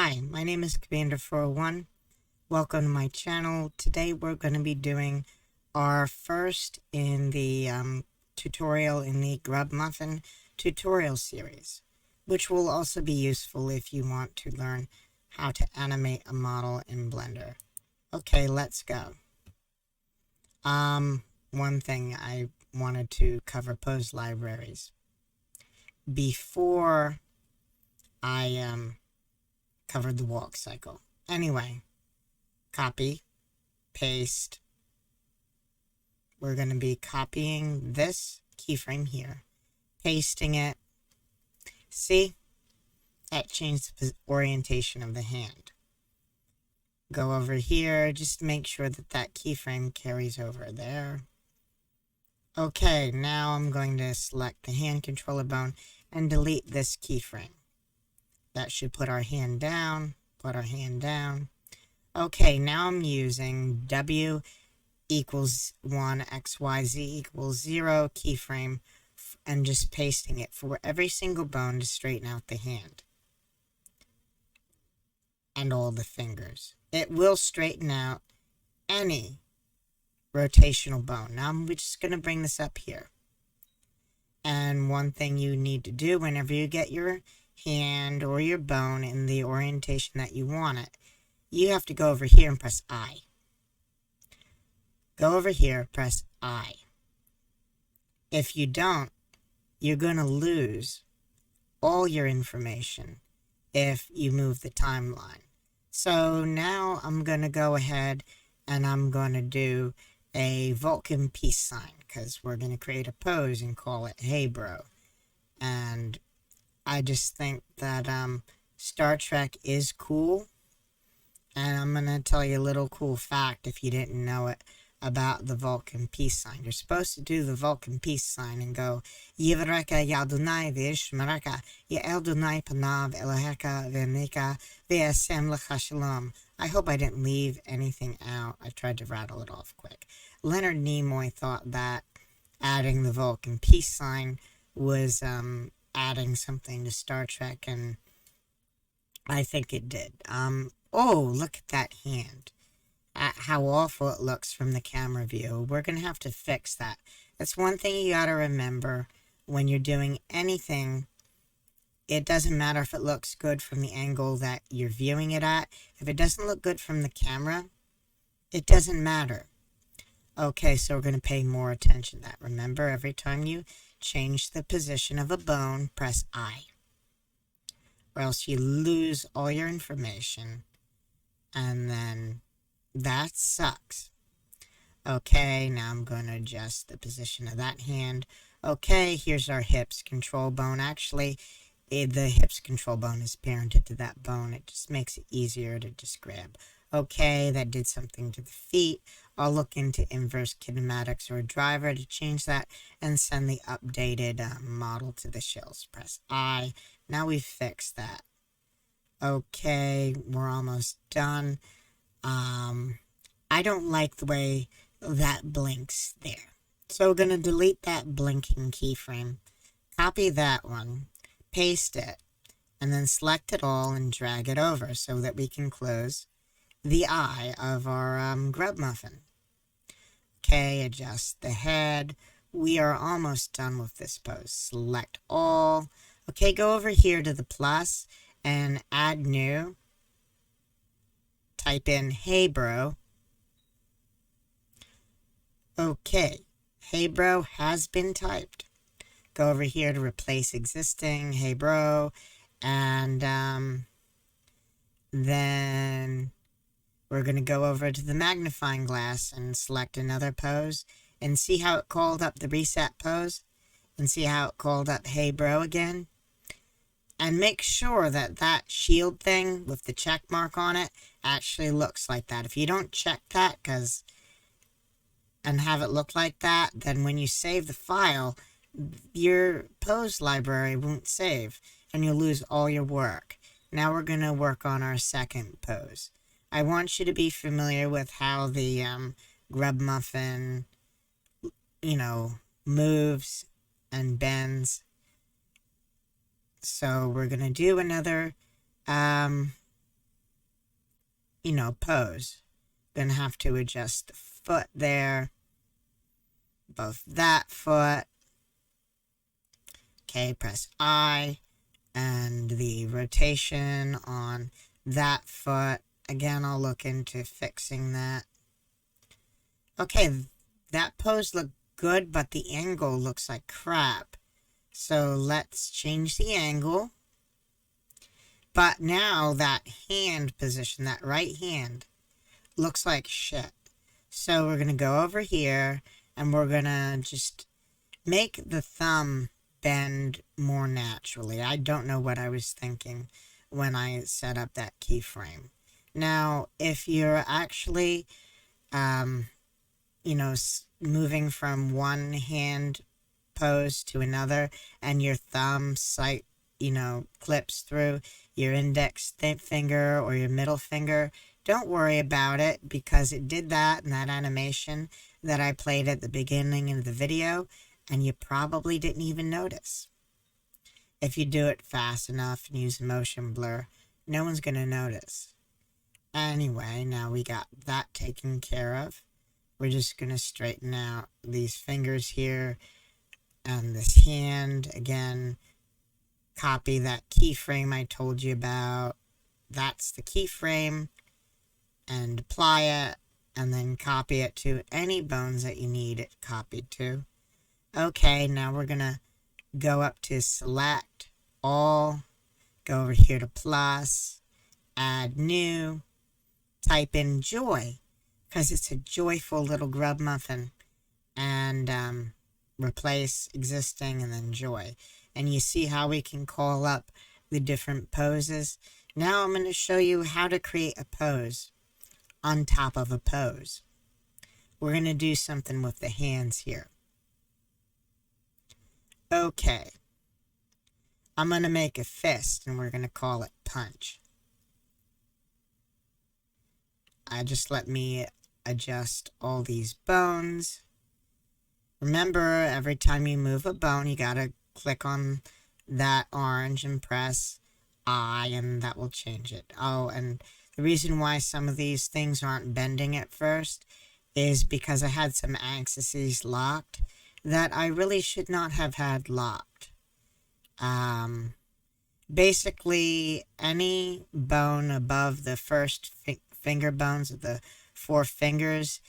Hi, my name is Commander401. Welcome to my channel. Today we're going to be doing our first in the tutorial in the Grub Muffin tutorial series, which will also be useful if you want to learn how to animate a model in Blender. Okay, let's go. One thing I wanted to cover pose libraries. Before I covered the walk cycle. Anyway, copy, paste. We're going to be copying this keyframe here, pasting it. See? That changed the orientation of the hand. Go over here, just make sure that that keyframe carries over there. Okay, now I'm going to select the hand controller bone and delete this keyframe. That should put our hand down, Okay, now I'm using W equals 1, XYZ equals 0 keyframe and just pasting it for every single bone to straighten out the hand. And all the fingers. It will straighten out any rotational bone. Now I'm just going to bring this up here. And one thing you need to do whenever you get your hand or your bone in the orientation that you want it, you have to go over here and press I. Go over here, press I. If you don't, you're going to lose all your information if you move the timeline. So now I'm going to go ahead and I'm going to do a Vulcan peace sign because we're going to create a pose and call it Hey Bro. And I just think that Star Trek is cool. And I'm going to tell you a little cool fact if you didn't know it about the Vulcan peace sign. You're supposed to do the Vulcan peace sign and go Yivreka Yadunai Vishmaraka Yeldunai Panav Elaheka Venika Vesem Lachashalom. I hope I didn't leave anything out. I tried to rattle it off quick. Leonard Nimoy thought that adding the Vulcan peace sign was adding something to Star Trek, and I think it did. Oh, look at that hand. How awful it looks from the camera view. We're going to have to fix that. That's one thing you got to remember when you're doing anything. It doesn't matter if it looks good from the angle that you're viewing it at. If it doesn't look good from the camera, it doesn't matter. Okay, so we're going to pay more attention to that. Remember, every time you change the position of a bone, press I. Or else you lose all your information. And then that sucks. Okay, now I'm going to adjust the position of that hand. Okay, here's our hips control bone. Actually, the hips control bone is parented to that bone. It just makes it easier to just grab. Okay, that did something to the feet. I'll look into inverse kinematics or a driver to change that and send the updated model to the shills. Press I. Now we've fixed that. Okay, we're almost done. I don't like the way that blinks there. So we're going to delete that blinking keyframe. Copy that one. Paste it. And then select it all and drag it over so that we can close the eye of our Grub Muffin. Okay, adjust the head. We are almost done with this pose. Select all. Okay, go over here to the plus and add new. Type in Hey Bro. Okay, Hey Bro has been typed. Go over here to replace existing Hey Bro, and then we're going to go over to the magnifying glass and select another pose and see how it called up the reset pose and see how it called up Hey Bro again. And make sure that that shield thing with the check mark on it actually looks like that. If you don't check that and have it look like that, then when you save the file, your pose library won't save and you'll lose all your work. Now we're going to work on our second pose. I want you to be familiar with how the Grub Muffin, moves and bends. So we're going to do another pose. Gonna have to adjust the foot there, both that foot. Okay, press I, and the rotation on that foot. Again, I'll look into fixing that. Okay, that pose looked good, but the angle looks like crap. So let's change the angle. But now that hand position, that right hand, looks like shit. So we're going to go over here, and we're going to just make the thumb bend more naturally. I don't know what I was thinking when I set up that keyframe. Now, if you're actually, moving from one hand pose to another, and your thumb clips through your index finger or your middle finger, don't worry about it, because it did that in that animation that I played at the beginning of the video, and you probably didn't even notice. If you do it fast enough and use motion blur, no one's going to notice. Anyway, now we got that taken care of. We're just going to straighten out these fingers here and this hand. Again, copy that keyframe I told you about. That's the keyframe. And apply it, and then copy it to any bones that you need it copied to. Okay, now we're going to go up to select all, go over here to plus, add new, type in joy, because it's a joyful little grub muffin, and replace existing and then joy. And you see how we can call up the different poses. Now I'm going to show you how to create a pose on top of a pose. We're going to do something with the hands here. Okay. I'm going to make a fist, and we're going to call it punch. Just let me adjust all these bones. Remember, every time you move a bone, you got to click on that orange and press I, and that will change it. Oh, and the reason why some of these things aren't bending at first is because I had some axes locked that I really should not have had locked. Basically, any bone above the first finger bones of the 4 fingers,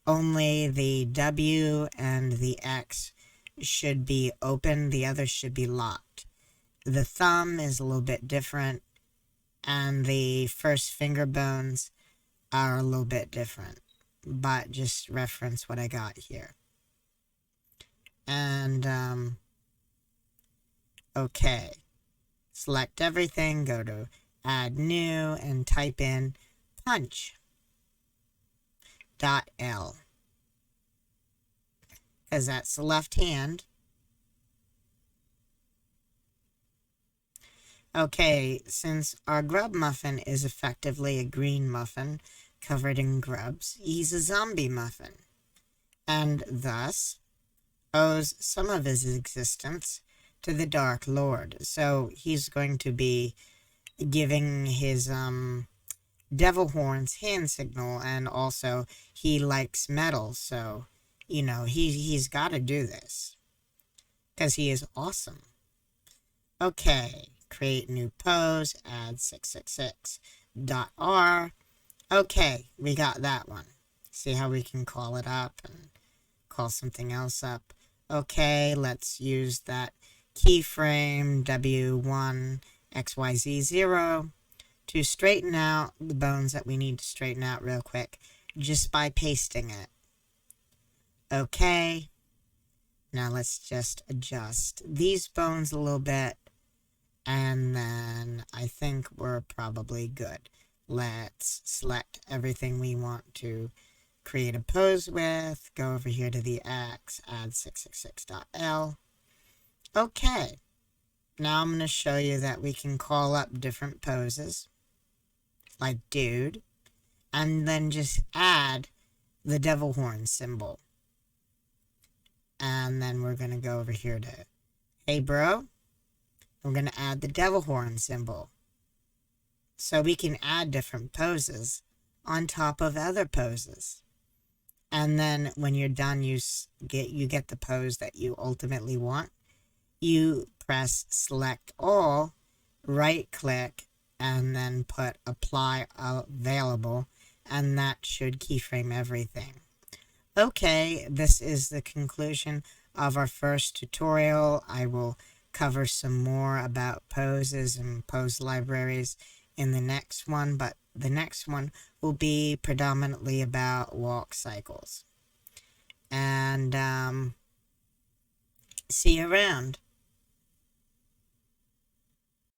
only the W and the X should be open, the others should be locked. The thumb is a little bit different, and the first finger bones are a little bit different, but just reference what I got here. And, okay. Select everything, go to add new, and type in punch.l, because that's the left hand. Okay, since our grub muffin is effectively a green muffin covered in grubs, he's a zombie muffin, and thus owes some of his existence to the Dark Lord. So he's going to be giving his devil horns hand signal, and also he likes metal, so he's got to do this because he is awesome. Okay, create new pose, add 666.r. Okay, we got that one. See how we can call it up and call something else up. Okay, let's use that keyframe W1 XYZ0 to straighten out the bones that we need to straighten out real quick just by pasting it. Okay, now let's just adjust these bones a little bit, and then I think we're probably good. Let's select everything we want to create a pose with, go over here to the X, add 666.l. Okay, now I'm going to show you that we can call up different poses, like dude, and then just add the devil horn symbol. And then we're going to go over here to, hey bro, we're going to add the devil horn symbol. So we can add different poses on top of other poses. And then when you're done, you get the pose that you ultimately want. You press select all, right click, and then put apply available, and that should keyframe everything. Okay, this is the conclusion of our first tutorial. I will cover some more about poses and pose libraries in the next one, but the next one will be predominantly about walk cycles. And see you around.